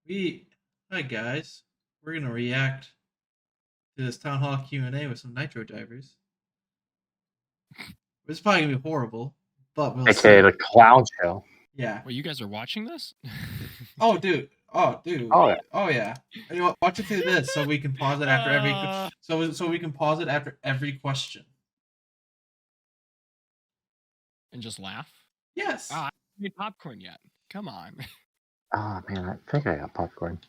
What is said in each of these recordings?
Hi guys, we're gonna react to this town hall Q&A with some Nitro divers. It's probably gonna be horrible, but we'll Okay, see. the clown show. Yeah. Well, you guys are watching this? Oh, dude. Oh, dude. Oh yeah. Oh yeah. You know what? Watch it through this so we can pause it after every so we can pause it after every question. And just laugh? Yes. I haven't made popcorn yet. Come on. Oh man, I think I got popcorn.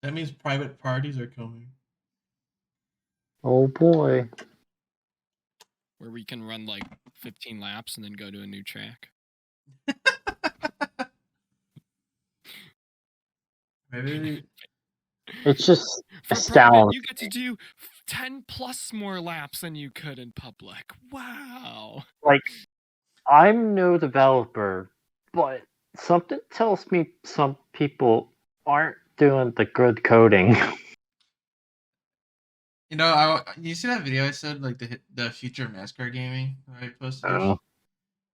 That means private parties are coming. Oh boy. Where we can run like 15 laps and then go to a new track. Maybe It's just For astounding. private, you get to do 10 plus more laps than you could in public. Wow. Like, I'm no developer, but something tells me some people aren't doing the good coding. you know, you see that video I said like the future of NASCAR gaming that I posted? Oh.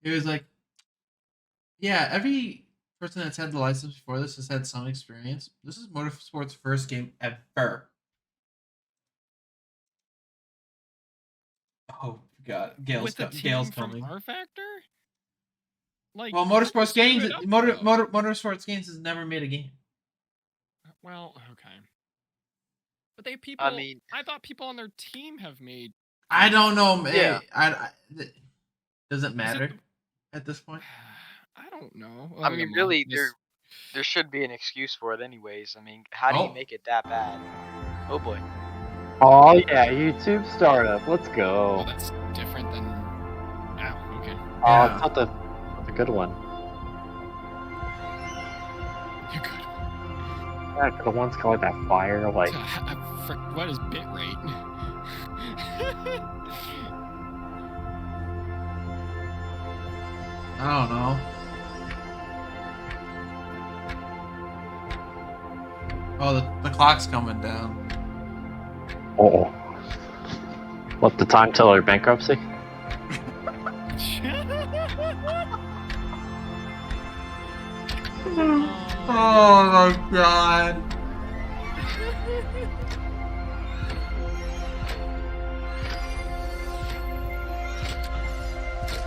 It was like, yeah, every person that's had the license before this has had some experience. This is Motorsport's first game ever. Oh god, Gale's coming. R Factor? Like, well, Motorsports Games has never made a game. Well, okay. But they people. I mean, I thought people on their team have made. I don't know, man. Yeah. Does it matter at this point? I don't know. I mean, really, there should be an excuse for it, anyways. I mean, how do you make it that bad? Oh boy. Oh yeah, YouTube startup. Let's go. Well, that's different than. Oh, okay. Oh, it's not the good one. The good one. Yeah, the one's called that fire, like. What is bitrate? I don't know. Oh, the clock's coming down. Oh. What, the time till our bankruptcy? Oh my god.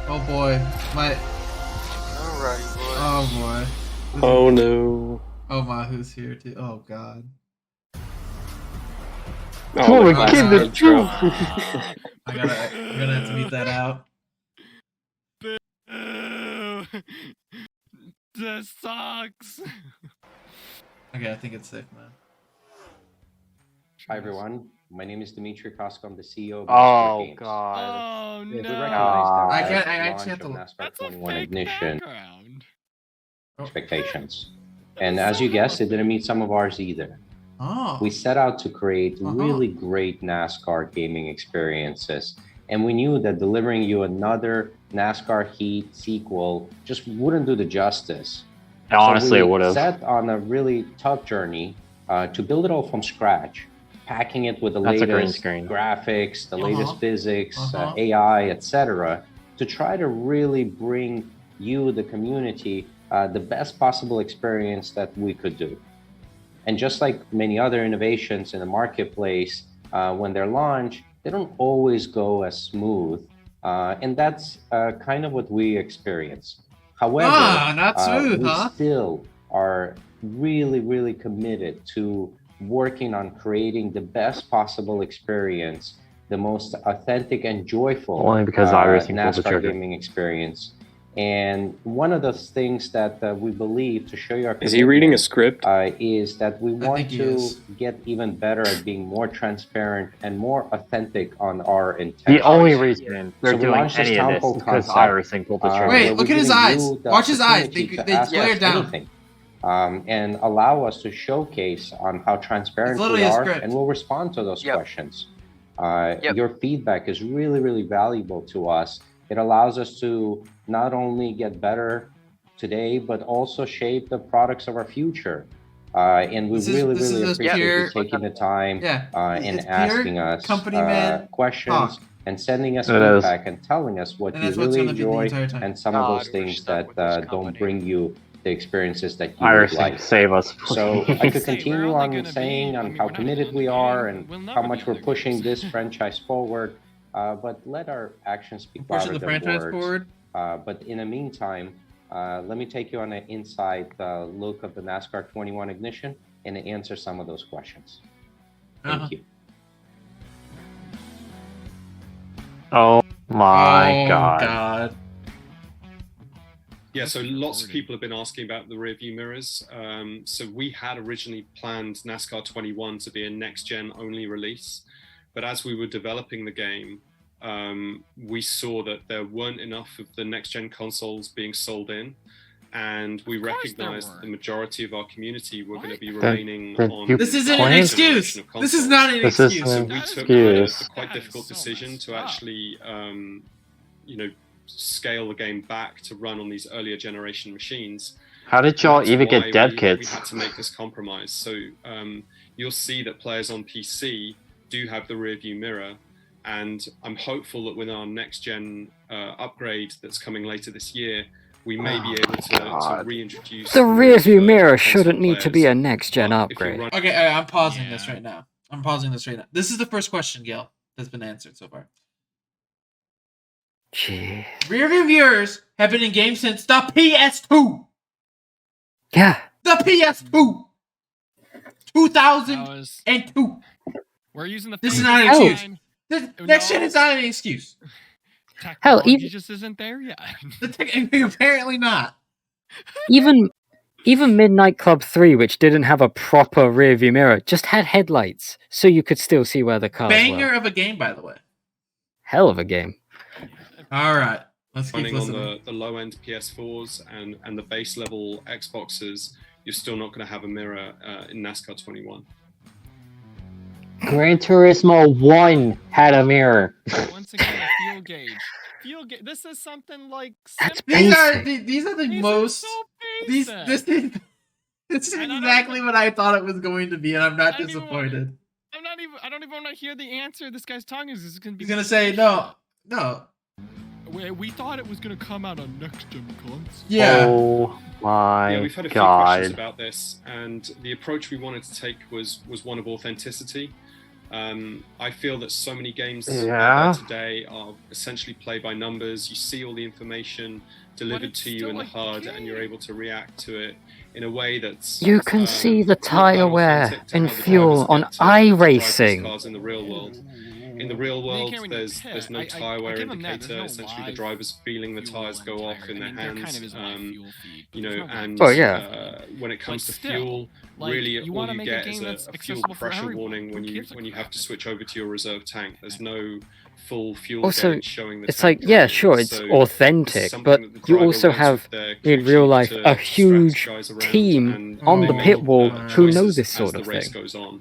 Oh boy. Alright, boy. Oh boy. Oh no. Oh my, who's here too? Oh god. Oh, we came the truth. I'm gonna have to beat that out. This sucks. Okay, I think it's safe now. Hi everyone, my name is Dimitri Kosko. I'm the CEO of Oh Games. god. Oh We no. recognize that I actually have to NASCAR That's a 21 fake ignition background. expectations. And as you guessed, it didn't meet some of ours either. Oh. We set out to create really great NASCAR gaming experiences. And we knew that delivering you another NASCAR Heat sequel just wouldn't do the justice. Honestly, so it would have. Set on a really tough journey to build it all from scratch, packing it with the That's latest graphics, the latest physics, AI, etc., to try to really bring you, the community, the best possible experience that we could do. And just like many other innovations in the marketplace, when they're launched, they don't always go as smooth. And that's kind of what we experience. However, not smooth, we still are really, really committed to working on creating the best possible experience, the most authentic and joyful Only because NASCAR gaming experience. And one of those things that we believe to show you our Is he reading a script? Is that we want to get even better at being more transparent and more authentic on our intentions. The only reason they're doing any of this is because Irising pulled the trigger. Wait, look at his eyes. Watch his eyes. They glare down. And allow us to showcase on how transparent we are, and we'll respond to those questions. Your feedback is really, really valuable to us. It allows us to not only get better today, but also shape the products of our future. And we really appreciate you taking the time and asking us questions and sending us It is. feedback and telling us what And you that's what's really gonna be the enjoy entire time. and some of those God, we're things stuck with that this don't company. bring you the experiences that you would Irish, like. save us. So I could Say, we're continue only on gonna saying be- I on mean, how we're not committed in we the are game. and We'll never how be much in we're the pushing games. this franchise forward, but let our actions speak Pushing louder the than franchise words. forward. But in the meantime, let me take you on an inside look of the NASCAR 21 ignition and answer some of those questions. Thank you. Oh my Oh, god. Yeah, That's so lots of recorded. people have been asking about the rear view mirrors. So we had originally planned NASCAR 21 to be a next-gen only release, but as we were developing the game, we saw that there weren't enough of the next-gen consoles being sold in, and we Of course recognized there that the weren't. majority of our community were going to be What? remaining Then on you This the isn't an plan- previous generation excuse. of This is consoles. not an This excuse. isn't- We That is took excuse. a quite That is difficult so decision messed to up. actually, you know, scale the game back to run on these earlier generation machines. How did And y'all that's even why get dead we kits? had to make this compromise. So you'll see that players on PC do have the rear view mirror, and I'm hopeful that with our next gen upgrade that's coming later this year, we may be able to God. reintroduce The more rear of view mirror console shouldn't need to be players. a next gen But if you're upgrade. running- Okay, I'm pausing this Yeah. right now. I'm pausing this right now. This is the first question, Gail, that's been answered so far. Gee. Rear view mirrors have been in games since the PS2. Yeah. The PS2. 2002. That was, we're using the This is phase not an Hell. excuse. The next gen is not an excuse. Hell, Technology even- just isn't there yet. Apparently not. Even Midnight Club 3, which didn't have a proper rear view mirror, just had headlights, so you could still see where the cars Banger were. of a game, by the way. Hell of a game. All right, let's keep running on listening. the low end PS4s and the base level Xboxes, you're still not going to have a mirror in NASCAR 21. Gran Turismo 1 had a mirror. Once again, a fuel gauge. Fuel gauge. This is something like. That's These are basic. these are the These are most. so These basic. this is And I don't exactly even- what I thought it was going to be, and I'm not I don't even want- disappointed. I don't even want to hear the answer this guy's talking is. This is gonna be. He's gonna say no. We thought it was gonna come out on next gen console. Yeah. Oh my Yeah, we've had a few questions god. about this, and the approach we wanted to take was one of authenticity. I feel that so many games Yeah. out there today are essentially play by numbers. You see all the information delivered it's to you still in the a HUD, and you're game. able to react to it in a way that's You can see the not tire that wear authentic to and how the fuel drivers on get to drive these iRacing. cars in the real world. In the real You world, can't really there's pit. no I tire wear give 'em that, there's indicator. no Essentially, the live driver's feeling the fuel tires go and off tire. in their I mean, there hands. kind of is live fuel feed, but You there's know, no and live Oh, yeah. when it comes to still, fuel, like, really you all wanna you make a get game is that's a fuel accessible for pressure everyone. warning Who when gives a you have crap? to switch over to your reserve tank. There's no full fuel Also, gauge showing the It's tank like, yeah, drain. sure, it's So this is authentic, something but that the you driver also works have, with their in crew real chief life, to a huge strategize around, team and on they the make, pit wall who know choices this as sort the of race thing. goes on.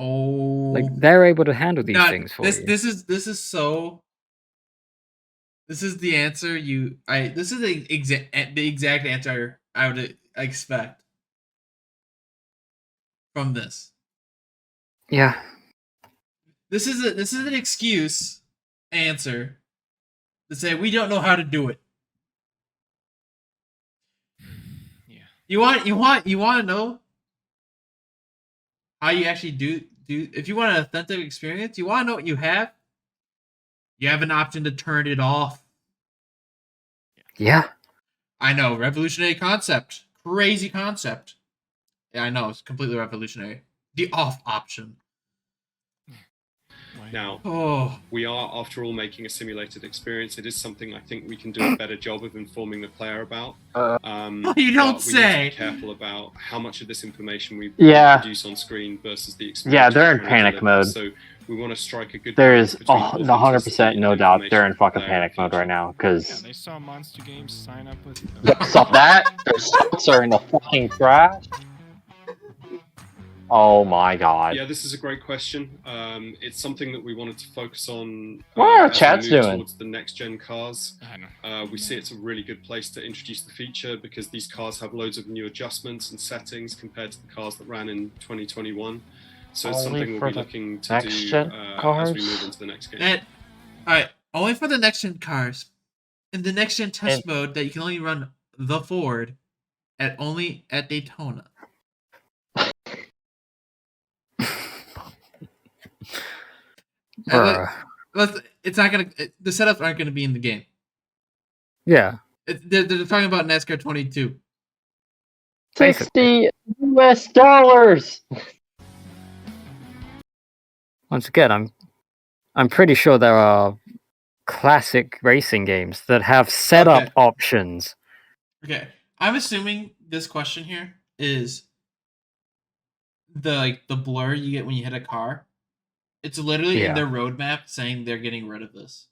Oh. Like, they're able to handle these No, things for this you. this is so. This is the answer this is the exact answer I would expect from this. Yeah. This is an excuse answer to say we don't know how to do it. Yeah. You want to know how you actually do if you want an authentic experience, you want to know what you have? You have an option to turn it off. Yeah. I know, revolutionary concept. Crazy concept. Yeah, I know, it's completely revolutionary. The off option. Now, Oh, we are, after all, making a simulated experience. It is something I think we can do a better job of informing the player about. You don't but we say. need to be careful about how much of this information we Yeah. produce on screen versus the experience. Yeah, they're in we're trying to panic deliver. mode. So we want to strike a good There's balance between 100% no authenticity doubt and they're in information for fucking the player panic mode right now, Yeah, because they saw Monster Games sign up with. stop that. Their stocks are in the fucking trash. Oh my god. Yeah, this is a great question. It's something that we wanted to focus on. What are our as we chats move doing? Towards the next gen cars. I know. We see it's a really good place to introduce the feature because these cars have loads of new adjustments and settings compared to the cars that ran in 2021. So it's Only something for we'll be the looking to next do gen as we cars? move into the next game. And Alright, only for the next gen cars. In the next gen test mode that you can only run the Ford only at Daytona. It's not gonna. The setups aren't gonna be in the game. Yeah. They're talking about NASCAR 22. $60 US. Once again, I'm pretty sure there are classic racing games that have setup options. Okay, I'm assuming this question here is the blur you get when you hit a car. It's literally in their roadmap saying they're getting rid of this.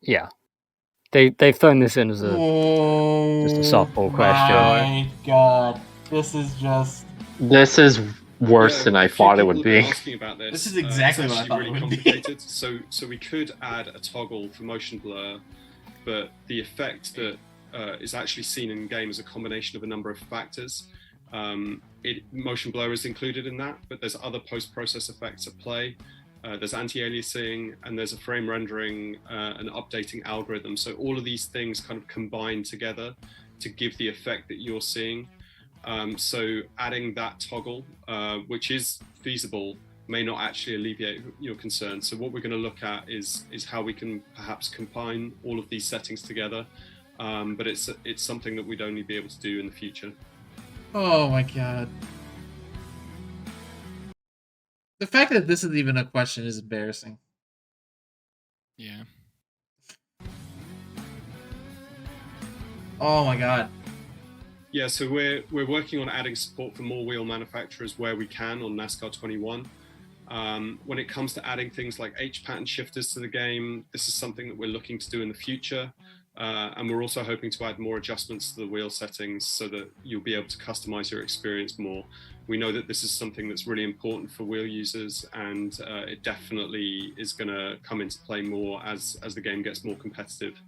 Yeah, they've thrown this in as just a softball question. Oh my god, this is worse than I thought it would be. Asking about this. This is exactly what I thought really it would complicated. be. So we could add a toggle for motion blur, but the effect that is actually seen in game is a combination of a number of factors. Motion blur is included in that, but there's other post-process effects at play. There's anti-aliasing, and there's a frame rendering and updating algorithm. So all of these things kind of combine together to give the effect that you're seeing. So adding that toggle, which is feasible, may not actually alleviate your concern. So what we're going to look at is how we can perhaps combine all of these settings together. But it's something that we'd only be able to do in the future. Oh my god. The fact that this is even a question is embarrassing. Yeah. Oh my god. Yeah, so we're working on adding support for more wheel manufacturers where we can on NASCAR 21. When it comes to adding things like H-pattern shifters to the game, this is something that we're looking to do in the future. And we're also hoping to add more adjustments to the wheel settings so that you'll be able to customize your experience more. We know that this is something that's really important for wheel users, and it definitely is going to come into play more as the game gets more competitive,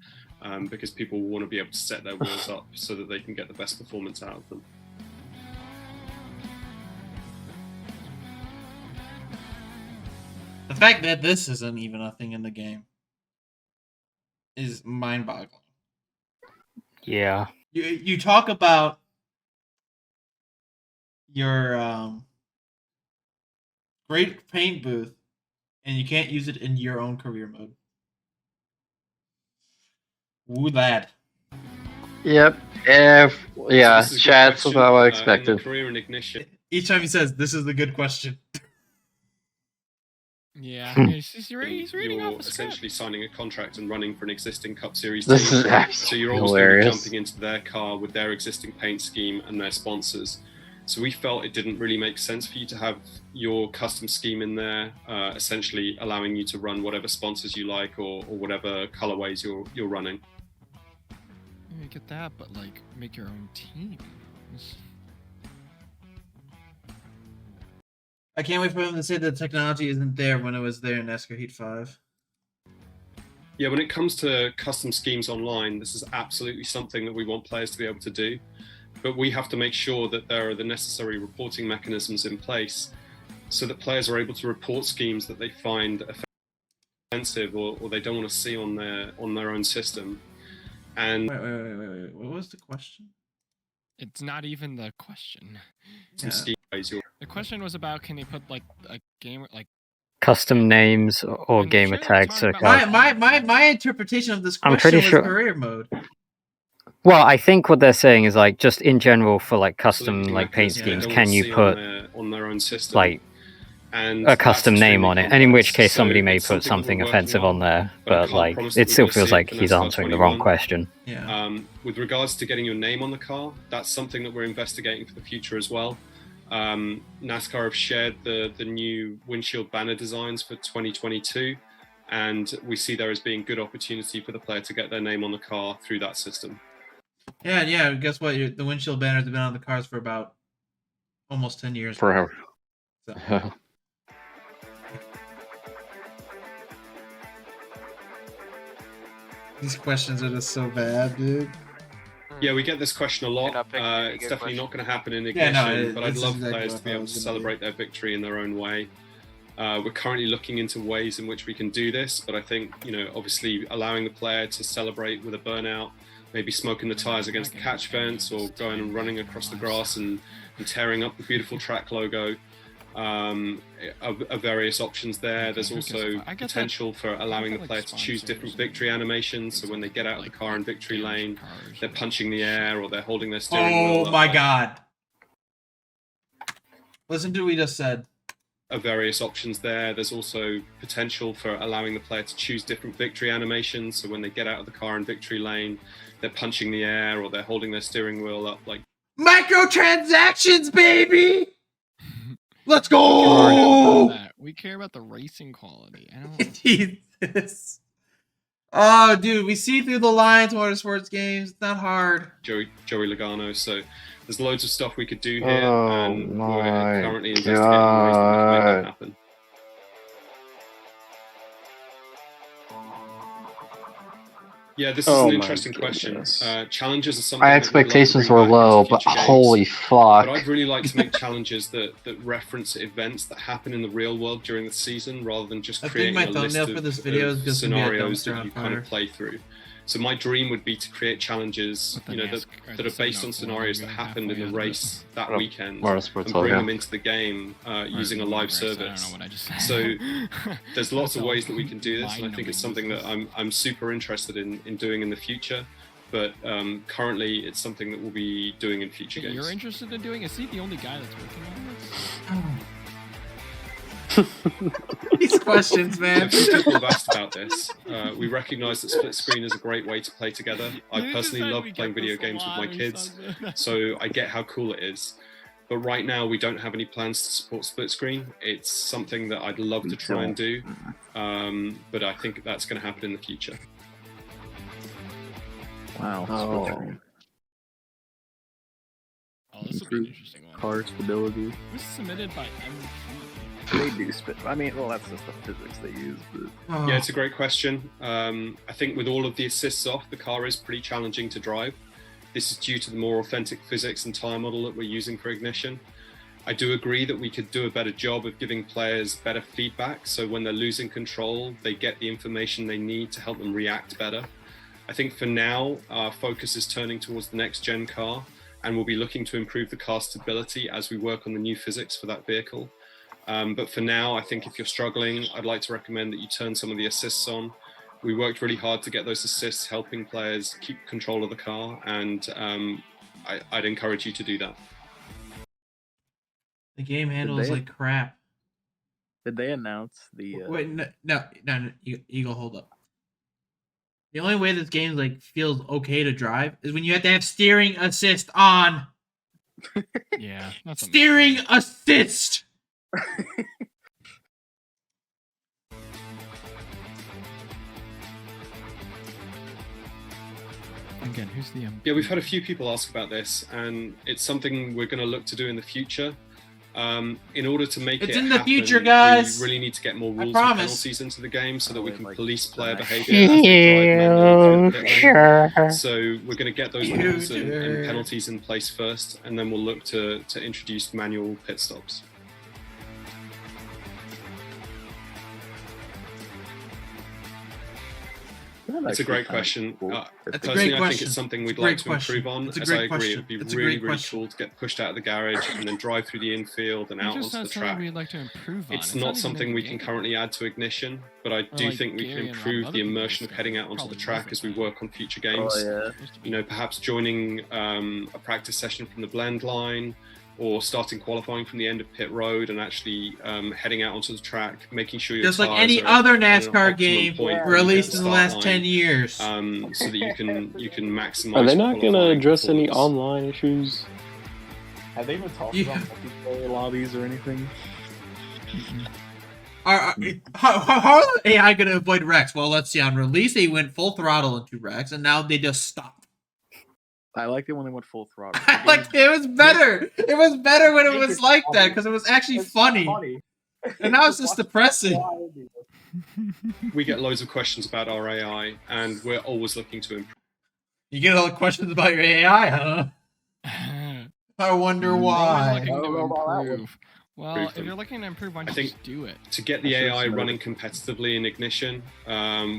because people will want to be able to set their wheels up so that they can get the best performance out of them. The fact that this isn't even a thing in the game is mind-boggling. Yeah. You talk about your great paint booth, and you can't use it in your own career mode. Woo lad. Yep. That's what I expected. Career and ignition. Each time he says, "This is the good question." Yeah, he's reading You're off a script. essentially signing a contract and running for an existing Cup Series This team. is actually So you're always hilarious. jumping into their car with their existing paint scheme and their sponsors. So we felt it didn't really make sense for you to have your custom scheme in there, essentially allowing you to run whatever sponsors you like or whatever colorways you're running. You get that, but like make your own team. I can't wait for them to say that the technology isn't there when it was there in NASCAR Heat 5. Yeah, when it comes to custom schemes online, this is absolutely something that we want players to be able to do. But we have to make sure that there are the necessary reporting mechanisms in place so that players are able to report schemes that they find offensive or they don't want to see on their own system. And Wait. What was the question? It's not even the question. The question was about, can they put like a game like custom names or I'm gamer sure they're tags? talking To about- My interpretation of this I'm question pretty was sure- career mode. Well, I think what they're saying is like just in general for like so custom that like paint they schemes, don't can want to you see put on their own system like and a custom that's name extremely on it? And in which complex. case So somebody may it's put something that something we're working offensive on, on there, but I but can't like promise it that still we're gonna feels see it like for he's NASCAR answering the wrong 21. question. Yeah. With regards to getting your name on the car, that's something that we're investigating for the future as well. NASCAR have shared the new windshield banner designs for 2022, and we see there as being good opportunity for the player to get their name on the car through that system. Yeah. Guess what? The windshield banners have been on the cars for about almost 10 years. Forever. So. These questions are just so bad, dude. Yeah, we get this question a lot. You're not picking any It's good definitely questions. not going to happen in Yeah, ignition, no, but I'd this love is exactly players what to be I able was to gonna celebrate their victory in their own way. We're currently looking into ways in which we can do this, but I think, obviously allowing the player to celebrate with a burnout, maybe smoking the tires against the catch fence, or going and running across the grass and tearing up the beautiful track logo. Are various options there. There's also potential for allowing the player to choose different victory animations. So when they get out of the car in victory lane, they're punching the air or they're holding their steering wheel. Oh my god. Listen to what we just said. Various options there. There's also potential for allowing the player to choose different victory animations. So when they get out of the car in victory lane, they're punching the air or they're holding their steering wheel up like microtransactions, baby. Let's go! We care about the racing quality. I don't... Jesus. Oh, dude, we see through the lines, Motorsports games. It's not hard. Joey Logano. So there's loads of stuff we could do here, and we're currently investigating ways to make that happen. Yeah, this is an interesting question. Challenges are something my expectations were low, but holy fuck. But I'd really like to make challenges that reference events that happen in the real world during the season, rather than just creating a list of scenarios that you kind of play through. So my dream would be to create challenges, that are based on scenarios that happened in the race that weekend, and bring them into the game using a live service. So there's lots of ways that we can do this, and I think it's something that I'm super interested in doing in the future. But currently, it's something that we'll be doing in future games. You're interested in doing? Is he the only guy that's working on this? Oh. These questions, man. People have asked about this. We recognise that split screen is a great way to play together. I personally love playing video games with my kids, so I get how cool it is. But right now, we don't have any plans to support split screen. It's something that I'd love to try and do, but I think that's going to happen in the future. Wow. Oh, this will be an interesting one. Car stability. It was submitted by They do spit. I mean, well, that's just the physics they use. But... Yeah, it's a great question. I think with all of the assists off, the car is pretty challenging to drive. This is due to the more authentic physics and tire model that we're using for ignition. I do agree that we could do a better job of giving players better feedback, so when they're losing control, they get the information they need to help them react better. I think for now, our focus is turning towards the next gen car, and we'll be looking to improve the car stability as we work on the new physics for that vehicle. But for now, I think if you're struggling, I'd like to recommend that you turn some of the assists on. We worked really hard to get those assists, helping players keep control of the car, and I'd encourage you to do that. The game handles like crap. Did they announce the... Wait, no, Eagle, hold up. The only way this game feels okay to drive is when you have to have steering assist on. Yeah. Steering assist! Again, who's the Yeah, we've had a few people ask about this, and it's something we're going to look to do in the future. In order to make it in the happen, future, guys. we really need to get more rules and penalties into the game so that we can police player behavior as they drive manually. So we're going to get those rules and penalties in place first, and then we'll look to introduce manual pit stops. It's a great question. Personally, I think it's something we'd like to improve on. As I agree, it would be really cool to get pushed out of the garage and then drive through the infield and out onto the track. We'd like to improve on. It's not something we can currently add to Ignition, but I do think we can improve the immersion of heading out onto the track as we work on future games. Perhaps joining a practice session from the blend line, or starting qualifying from the end of pit road and actually heading out onto the track, making sure your just like any other NASCAR game released in the last 10 years, so that you can maximize. Are they not going to address any online issues? Have they even talked about multiplayer lobbies or anything? How are the AI going to avoid wrecks? Well, let's see. On release, they went full throttle into wrecks, and now they just stopped. I liked it when they went full throttle. It was better. It was better when it was like that because it was actually funny. And now it's just depressing. We get loads of questions about our AI, and we're always looking to improve. You get all the questions about your AI, huh? I wonder why. Looking to improve. Well, if you're looking to improve, why don't you just do it? To get the AI running competitively in Ignition,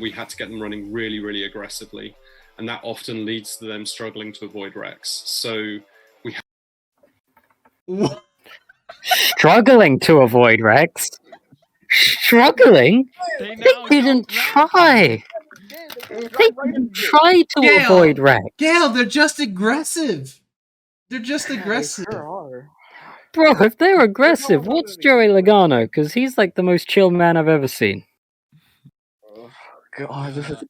we had to get them running really, really aggressively. And that often leads to them struggling to avoid wrecks. So we have... Struggling to avoid wrecks? Struggling? They didn't try! They didn't try to avoid wrecks! Gale, they're just aggressive! They're just aggressive. They sure are. Bro, if they're aggressive, what's Joey Logano? Because he's like the most chill man I've ever seen. God, this is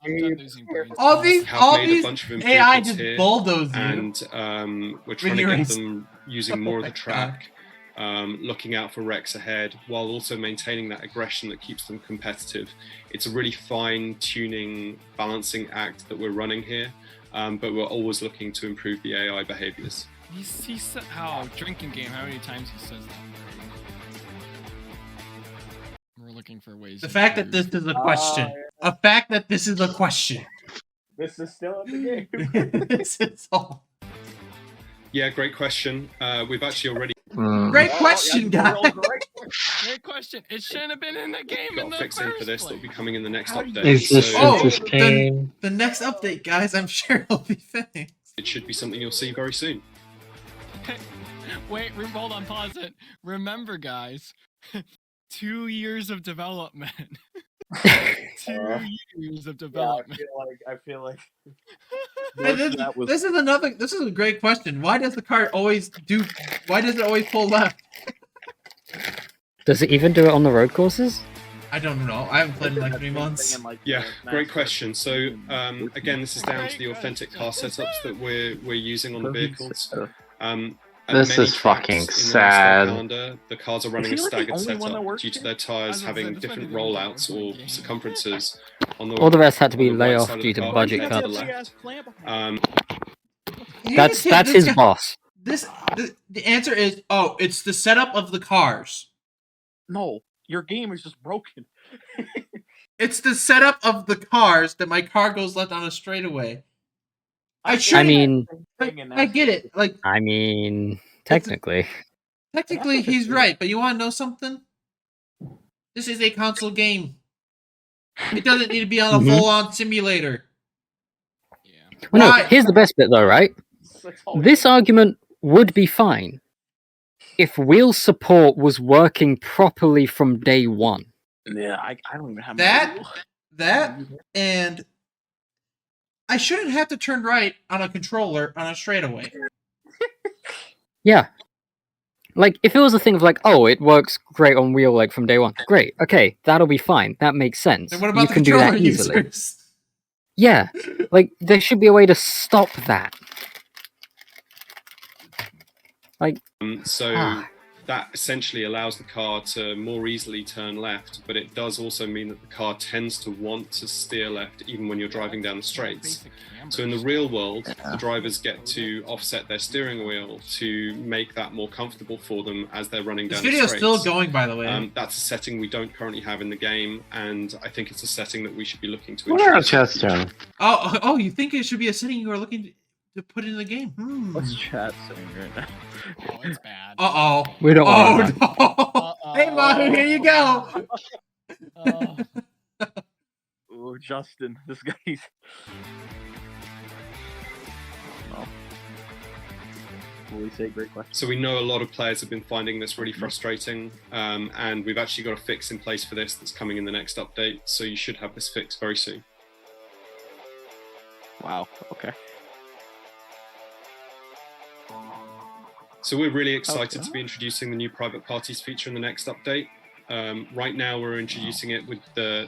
all these AI just bulldoze you. And we're trying to get them using more of the track, looking out for wrecks ahead, while also maintaining that aggression that keeps them competitive. It's a really fine-tuning, balancing act that we're running here, but we're always looking to improve the AI behaviors. He said how drinking game, how many times he says that? We're looking for ways. The fact that this is a question. A fact that this is a question. This is still in the game. This is all. Yeah, great question. We've actually already... Great question, guys. Great question. It shouldn't have been in the game in the fix in for this that will be coming in the next update. Is this the next update, guys, I'm sure it'll be fixed. It should be something you'll see very soon. Wait, hold on, pause it. Remember, guys, 2 years of development. 2 years of development. Yeah, I feel like this is a great question. Why does the car always why does it always pull left? Does it even do it on the road courses? I don't know. I haven't played in like 3 months. Yeah, great question. So again, this is down to the authentic car setups that we're using on the vehicles. This is fucking sad. The cars are running a staggered setup due to their tires having different rollouts or circumferences. All the rest had to be layoff due to budget cuts. That's his boss. The answer is it's the setup of the cars. No, your game is just broken. It's the setup of the cars that my car goes left on a straightaway. I get it. Technically. Technically, he's right, but you want to know something? This is a console game. It doesn't need to be on a full-on simulator. Yeah. Well, no, here's the best bit, though, right? This argument would be fine if wheel support was working properly from day one. Yeah, I don't even have that, and I shouldn't have to turn right on a controller on a straightaway. Yeah. Like, if it was a thing of like, it works great on wheel like from day one. Great. Okay, that'll be fine. That makes sense. And what about you can do that easily. Users? Yeah. Like, there should be a way to stop that. Like, that essentially allows the car to more easily turn left, but it does also mean that the car tends to want to steer left even when you're driving down the straights. So in the real world, the drivers get to offset their steering wheel to make that more comfortable for them as they're running down the straights. This video's still going, by the way. That's a setting we don't currently have in the game, and I think it's a setting that we should be looking to introduce. Oh, you think it should be a setting you are looking to put in the game? What's chat saying right now? Oh, it's bad. Uh-oh. We don't want that. No. Hey, Mahu, here you go. Oh, Justin, this guy's... Great question. So we know a lot of players have been finding this really frustrating, and we've actually got a fix in place for this that's coming in the next update, so you should have this fix very soon. Wow, okay. So we're really excited to be introducing the new private parties feature in the next update. Right now we're introducing it with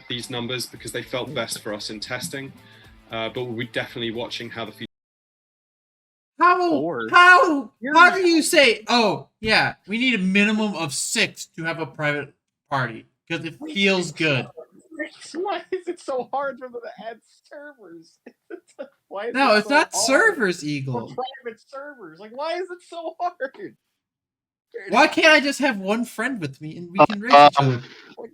these numbers because they felt best for us in testing, but we'll be definitely watching how the feature... How do you say, we need a minimum of 6 to have a private party? Because it feels good. Why is it so hard for them to add servers? It's not servers, Eagle. Private servers. Like, why is it so hard? Why can't I just have one friend with me and we can race each other? Like,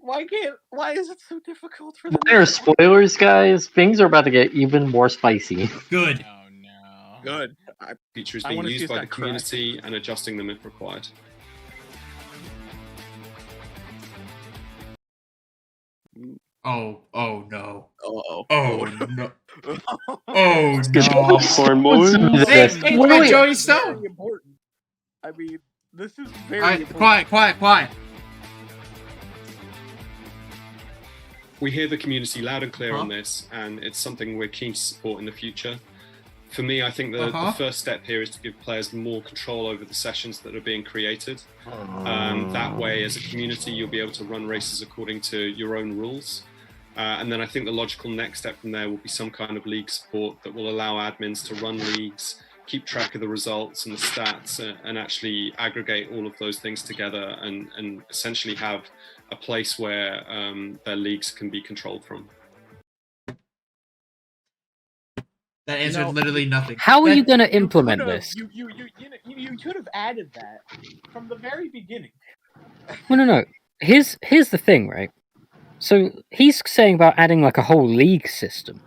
why is it so difficult for them? There are spoilers, guys. Things are about to get even more spicy. Good. Oh, no. Good. Features being used by the community and adjusting them if required. Oh no. Oh no. Oh Get no. popcorn, boys. Hey, Wait, Joey this is Stone. very important. I mean, this is very All right, important. quiet. We hear the community loud and clear on this, and it's something we're keen to support in the future. For me, I think the first step here is to give players more control over the sessions that are being created. That way, as a community, you'll be able to run races according to your own rules. And then I think the logical next step from there will be some kind of league support that will allow admins to run leagues, keep track of the results and the stats, and actually aggregate all of those things together and essentially have a place where their leagues can be controlled from. That answered literally nothing. How are you going to implement this? You could have added that from the very beginning. No. Here's the thing, right? So he's saying about adding like a whole league system.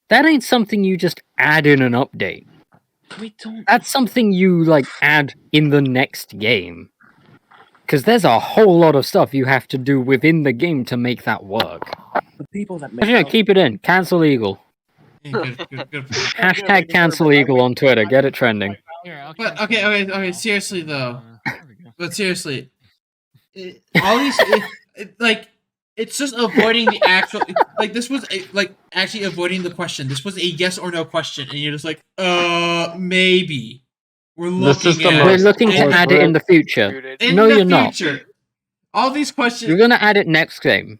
That ain't something you just add in an update. That's something you like add in the next game. Because there's a whole lot of stuff you have to do within the game to make that work. The people that Actually, no, keep it in. Cancel Eagle. Good. Hashtag cancel Eagle on Twitter. Get it trending. But okay. Seriously though. But seriously, all these it's just avoiding the actual. Like this was actually avoiding the question. This was a yes or no question, and you're just like, maybe. We're looking to add it in the future. No, you're not. All these questions. You're gonna add it next game.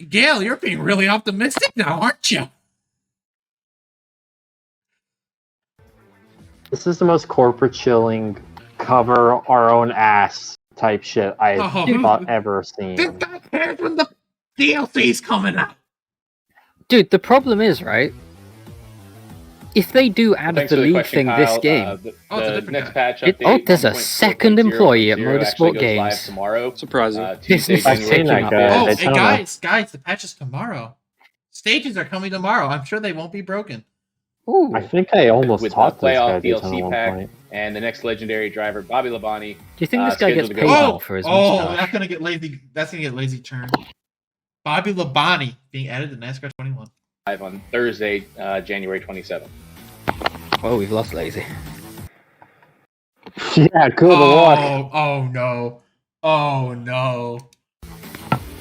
Gail, you're being really optimistic now, aren't you? This is the most corporate chilling, cover our own ass type shit I've ever seen. This guy cares when the DLC's coming out. Dude, the problem is, right? If they do add the league thing this game, the next patch update. there's a second employee at Motorsport Games. Tomorrow. Surprising. Guys, the patch is tomorrow. Stages are coming tomorrow. I'm sure they won't be broken. Ooh. I think I almost with taught the this playoff guy DLC pack and the next legendary driver, Bobby Labonte. Do you think this guy gets paid well for his mustache? That's gonna get lazy. That's gonna get lazy turn. Bobby Labonte being added to NASCAR 21. Live on Thursday, January 27th. Oh, we've lost lazy. Yeah, good luck. Oh no.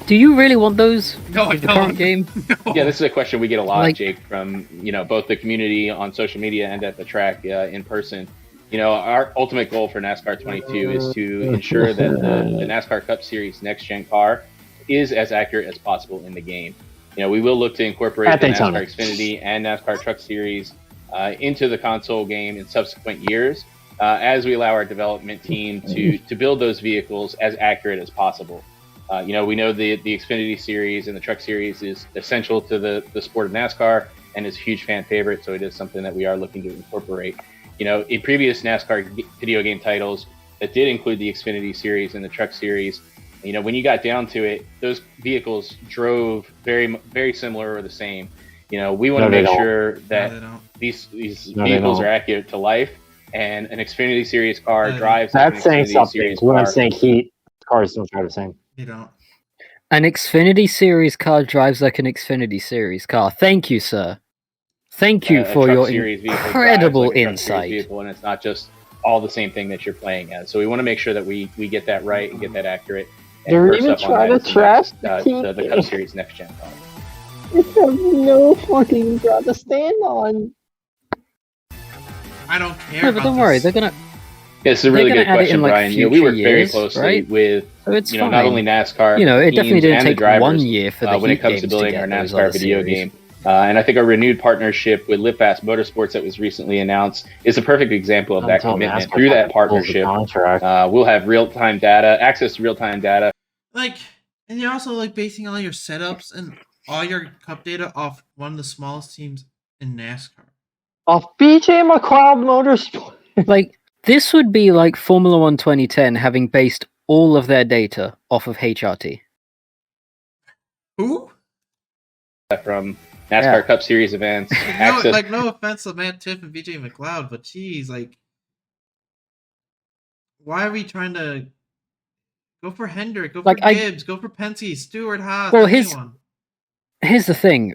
Do you really want those? No, I the current game. No. Yeah, this is a question we get a lot, Jake, from both the community on social media and at the track in person. Our ultimate goal for NASCAR 22 is to ensure that the NASCAR Cup Series next gen car is as accurate as possible in the game. We will look to incorporate the NASCAR Xfinity and NASCAR Truck Series into the console game in subsequent years, as we allow our development team to build those vehicles as accurate as possible. We know the Xfinity Series and the Truck Series is essential to the sport of NASCAR and is a huge fan favorite, so it is something that we are looking to incorporate. In previous NASCAR video game titles that did include the Xfinity Series and the Truck Series, when you got down to it, those vehicles drove very, very similar or the same. We want to make sure that these vehicles are accurate to life, and an Xfinity Series car drives. That's saying something. When I'm saying heat, cars don't drive the same. They don't. An Xfinity Series car drives like an Xfinity Series car. Thank you, sir. Thank you for your incredible insight. And it's not just all the same thing that you're playing as. So we want to make sure that we get that right and get that accurate. They're even trying to trash the Cup Series next gen car. It has no fucking ground to stand on. I don't care. No, but don't worry, they're gonna. Yeah, it's a really good question, Brian. We work very closely with not only NASCAR, it definitely didn't take drivers, 1 year for the when it comes to building our NASCAR video game. And I think our renewed partnership with Live Motorsports that was recently announced is a perfect example of that commitment. Through that partnership, we'll have real-time data, access to real-time data. And you're also basing all your setups and all your cup data off one of the smallest teams in NASCAR. Off BJ McLeod Motorsport. This would be like Formula 1 2010 having based all of their data off of HRT. Who? From NASCAR Cup Series events. No offense to Matt Tiff and BJ McLeod, but geez, why are we trying to Go for Hendrick. Go Like, for Gibbs. Go for Penske. Stewart, Haas. Well, anyone. here's the thing.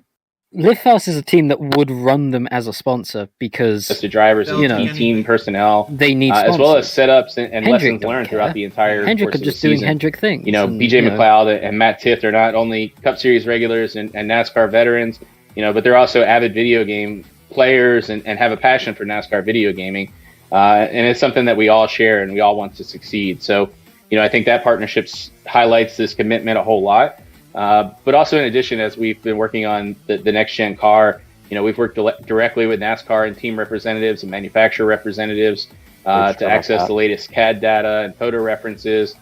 Lifthouse is a team that would run them as a sponsor because Just the drivers They'll and take team anything. personnel, they need as well as sponsors. setups and Hendrick lessons don't learned care. throughout the entire Hendrick course are of just the doing season. Hendrick things. You know, and, BJ McLeod and Matt Tiff, they're not only Cup Series regulars and NASCAR veterans, you know, but they're also avid video game players and have a passion for NASCAR video gaming. And it's something that we all share and we all want to succeed. So, you know, I think that partnership highlights this commitment a whole lot. But also in addition, as we've been working on the next gen car, you know, we've worked directly with NASCAR and team representatives and manufacturer representatives to access the latest CAD data and photo references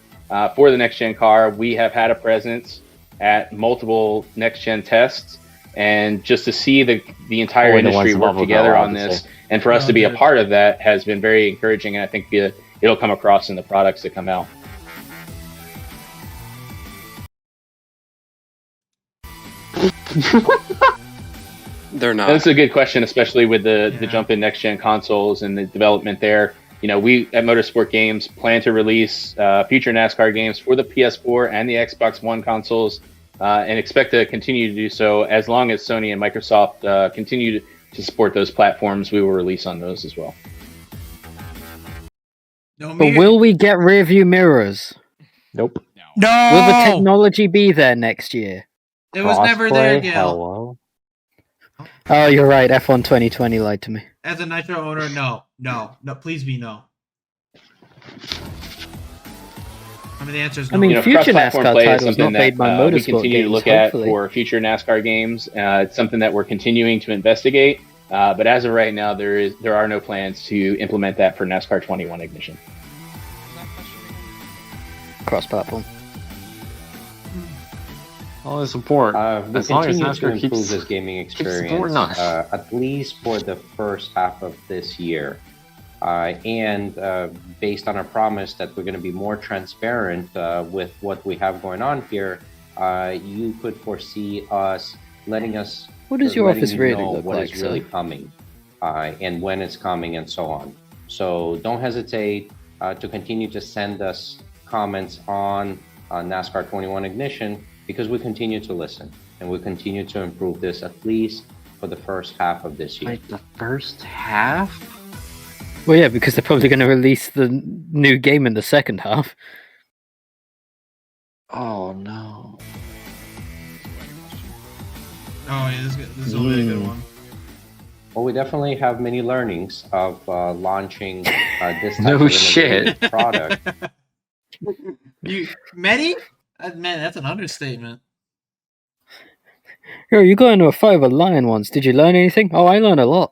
for the next gen car. We have had a presence at multiple next gen tests, and just to see the entire industry work together on this, and for us to be a part of that has been very encouraging. And I think it'll come across in the products that come out. They're not. That's a good question, especially with the jump in next gen consoles and the development there. You know, we at Motorsport Games plan to release future NASCAR games for the PS4 and the Xbox One consoles, and expect to continue to do so as long as Sony and Microsoft continue to support those platforms. We will release on those as well. But will we get rear view mirrors? Nope. No. Will the technology be there next year? It was never there, Crossplay? Gil. Hello? Oh, you're right. F1 2020 lied to me. As a Nitro owner, no, please be no. I mean, the answer is no. I mean, You know, future cross-platform NASCAR play is titles something not made by that we Motorsport continue to games, look at hopefully. for future NASCAR games. It's something that we're continuing to investigate. But as of right now, there are no plans to implement that for NASCAR 21 Ignition. Cross-platform. All is important. We As long as continue to NASCAR improve keeps this gaming experience, supporting us. at least for the first half of this year. And based on our promise that we're going to be more transparent with what we have going on here, you could foresee us letting us What does your letting office you really know look what like, is really sir? coming, and when it's coming, and so on. So don't hesitate to continue to send us comments on NASCAR 21 Ignition, because we continue to listen and we continue to improve this at least for the first half of this year. Like the first half? Well, yeah, because they're probably going to release the new game in the second half. Oh no. Oh, yeah, this is a really good one. Well, we definitely have many learnings of launching this type No of shit. innovative product. Many? Man, that's an understatement. Yo, you got into a fight with a lion once. Did you learn anything? Oh, I learned a lot.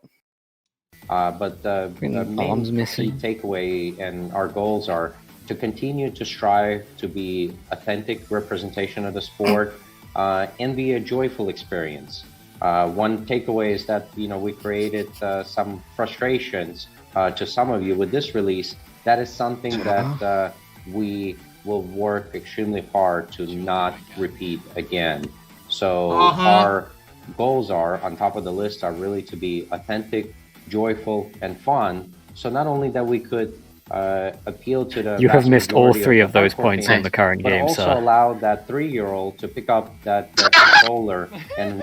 But the arms main missing. key takeaway and our goals are to continue to strive to be authentic representation of the sport and be a joyful experience. One takeaway is that, you know, we created some frustrations to some of you with this release. That is something that we will work extremely hard to not repeat again. So our goals are, on top of the list, are really to be authentic, joyful, and fun. So not only that we could appeal to the You have vast missed all majority three of the those hardcore points fans, on the current but game, also sir. allow that 3-year-old to pick up that controller and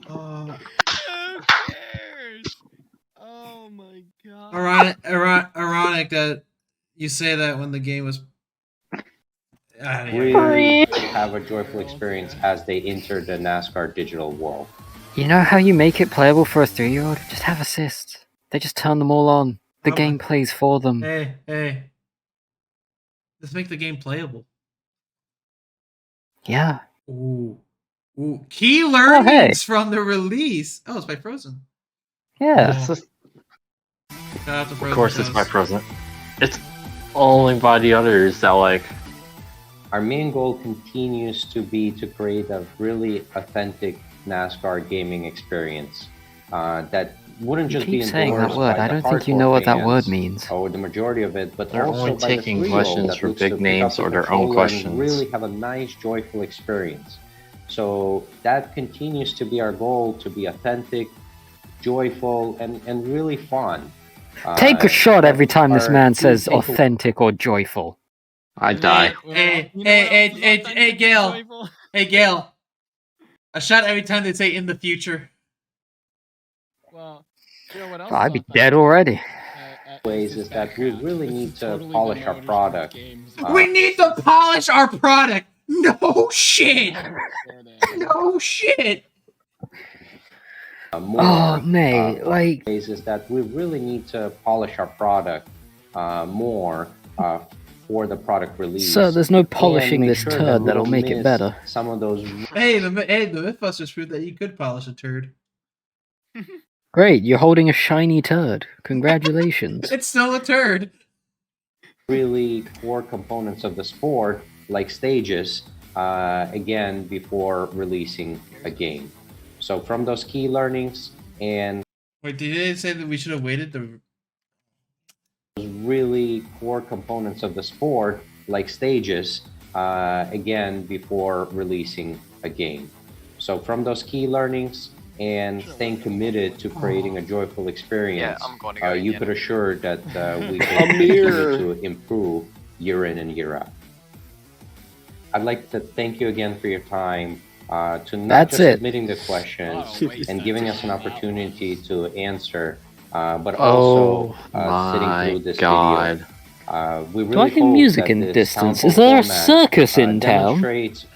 Who cares? Oh my god. Ironic that you say that when the game was. really have a joyful experience as they enter the NASCAR digital world. You know how you make it playable for a 3-year-old? Just have assists. They just turn them all on. The game plays for them. Hey. Let's make the game playable. Yeah. Ooh. Key learnings from the release. Oh, it's by Frozen. Yeah. Oh. Just, Shout out to Frozen of course, it's Shows. my present. It's only by the others that, like... Our main goal continues to be to create a really authentic NASCAR gaming experience that wouldn't just be keep saying that endorsed word. by I the don't think you hardcore know what that fans, word means. or the majority of it, but They're also only by taking the 3-year-old questions that for looks to big pick names up the or their own controller questions. and really have a nice, joyful experience. So that continues to be our goal, to be authentic, joyful, and really fun. Take a shot every time this are man two says takeaways. authentic or joyful. I die. Hey, Gail. Hey, Gail. A shot every time they say in the future. Well, you know what else? I'd be dead already. Ways is that we really need to polish our product. We need to polish our product. No shit. No shit. Mate, like ways is that we really need to polish our product more for the product release. So there's no polishing and this sure turd that that'll we'll make it miss better. Some of those. Hey, the Mythbusters proved that you could polish a turd. Great, you're holding a shiny turd. Congratulations. It's still a turd. Really core components of the sport, like stages, again, before releasing a game. So from those key learnings and... Wait, did they say that we should have waited to... really core components of the sport, like stages, again, before releasing a game. So from those key learnings and staying committed to creating a joyful experience, you could assure that we can continue to improve year in and year out. I'd like to thank you again for your time, to not just submitting the questions and giving us an opportunity to answer, but also sitting through this video. We really Do I hear music in the distance? Is there a circus in town?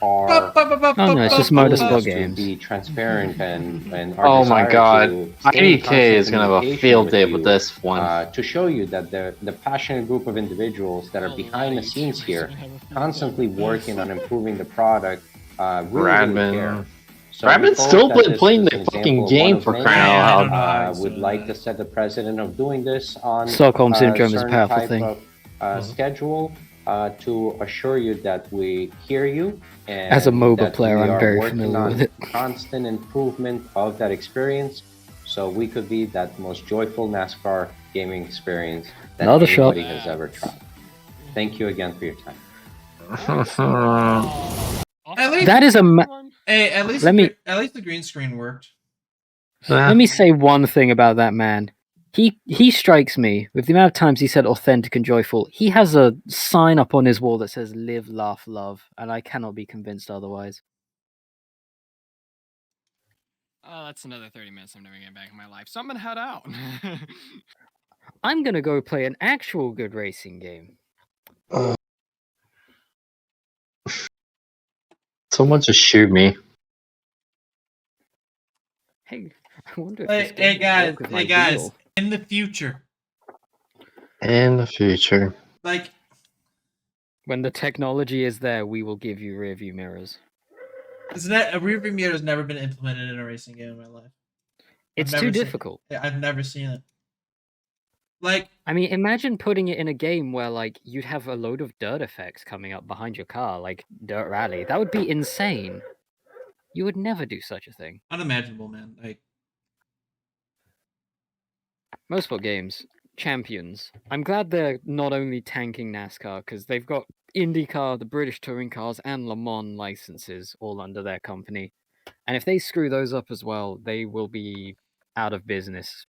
Oh no, it's just motorsport games. Be transparent and oh my god, IDK is gonna have a field day with this one. To show you that the passionate group of individuals that are behind the scenes here, constantly working on improving the product, really care. So Bradman's still been playing the fucking game for crying out loud. Would like to set the precedent of doing this on Stockholm Syndrome is a powerful thing. Schedule to assure you that we hear you. And as a MOBA player, I'm very familiar with it. Constant improvement of that experience, so we could be that most joyful NASCAR gaming experience that anybody has ever tried. Thank you again for your time. That is a. Hey, at least the green screen worked. Let me say one thing about that man. He strikes me with the amount of times he said authentic and joyful. He has a sign up on his wall that says "Live, Laugh, Love," and I cannot be convinced otherwise. Oh, that's another 30 minutes I'm never getting back in my life. So I'm gonna head out. I'm gonna go play an actual good racing game. Someone just shoot me. Hey, I wonder if hey guys, in the future. In the future. Like, when the technology is there, we will give you rearview mirrors. Isn't that a rearview mirror has never been implemented in a racing game in my life? It's too difficult. I've never seen it. Like, I mean, imagine putting it in a game where, like, you'd have a load of dirt effects coming up behind your car, like Dirt Rally. That would be insane. You would never do such a thing. Unimaginable, man. Like, Motorsport games, champions. I'm glad they're not only tanking NASCAR, because they've got IndyCar, the British Touring Cars, and Le Mans licenses all under their company. And if they screw those up as well, they will be out of business.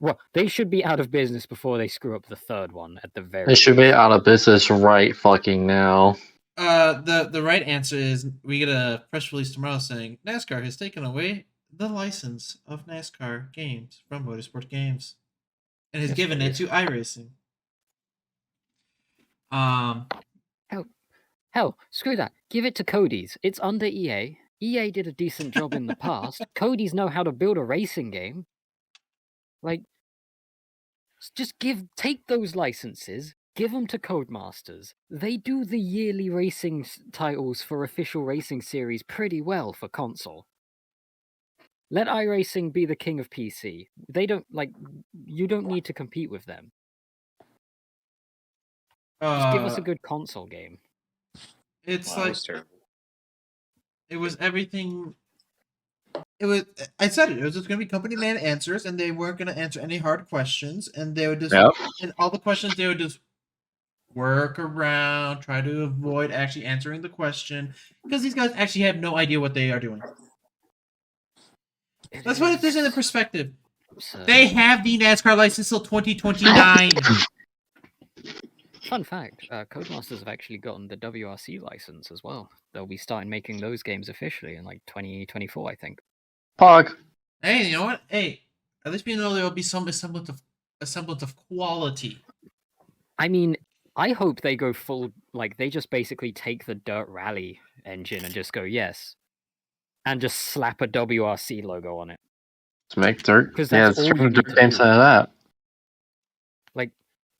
Well, they should be out of business before they screw up the third one at the very They should be out of business right fucking now. the right answer is we get a press release tomorrow saying NASCAR has taken away the license of NASCAR games from Motorsport Games and has given it to iRacing. Hell, screw that. Give it to Cody's. It's under EA. EA did a decent job in the past. Cody's know how to build a racing game. Like, just take those licenses, give them to Codemasters. They do the yearly racing titles for official racing series pretty well for console. Let iRacing be the king of PC. They don't, like, you don't need to compete with them. Just give us a good console game. It's like, it was everything. It was. I said it. It was just going to be company man answers, and they weren't going to answer any hard questions, and they would just and all the questions they would just work around, try to avoid actually answering the question because these guys actually have no idea what they are doing. That's what it is in the perspective. So, They have the NASCAR license till 2029. fun fact: Codemasters have actually gotten the WRC license as well. They'll be starting making those games officially in like 2024, I think. Pog. Hey, you know what? Hey, at least we know there will be some semblance of quality. I mean, I hope they go full, like, they just basically take the Dirt Rally engine and just go, yes, and just slap a WRC logo on it. To make dirt. Because Yeah, that's it's all you need to do. of that. Like,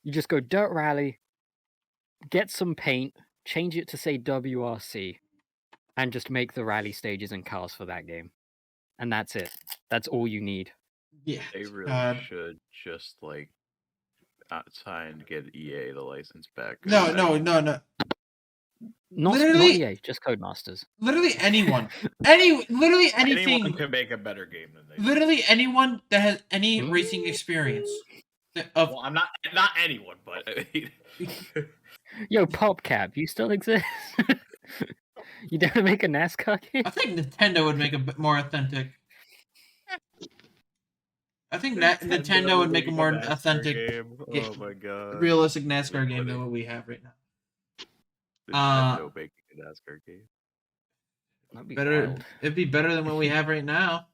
you just go Dirt Rally, get some paint, change it to say WRC, and just make the rally stages and cars for that game. And that's it. That's all you need. Yeah. They really should just like try and get EA the license back. No. Not Literally- EA, just Codemasters. Literally anyone. Literally anything. Anyone can make a better game than they do. Literally anyone that has any racing experience. Well, I'm not anyone, but Yo, PopCap, you still exist? You dare to make a NASCAR game? I think Nintendo would make a bit more authentic. I think Nintendo would make a more authentic, Oh my god, realistic NASCAR game than what we have right now. Nintendo making a NASCAR game. That'd be Better. wild. It'd be better than what we have right now.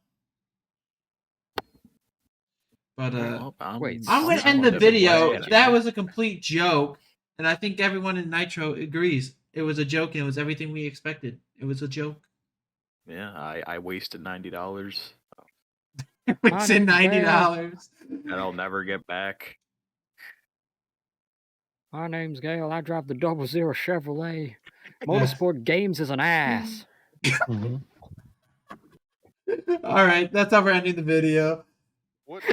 But Wait, I'm gonna end the video. That was a complete joke, and I think everyone in Nitro agrees. It was a joke, and it was everything we expected. It was a joke. Yeah, I wasted $90. It's in $90. And I'll never get back. My name's Gail. I drive the 00 Chevrolet. Motorsport Games is an ass. All right, that's how we're ending the video. What?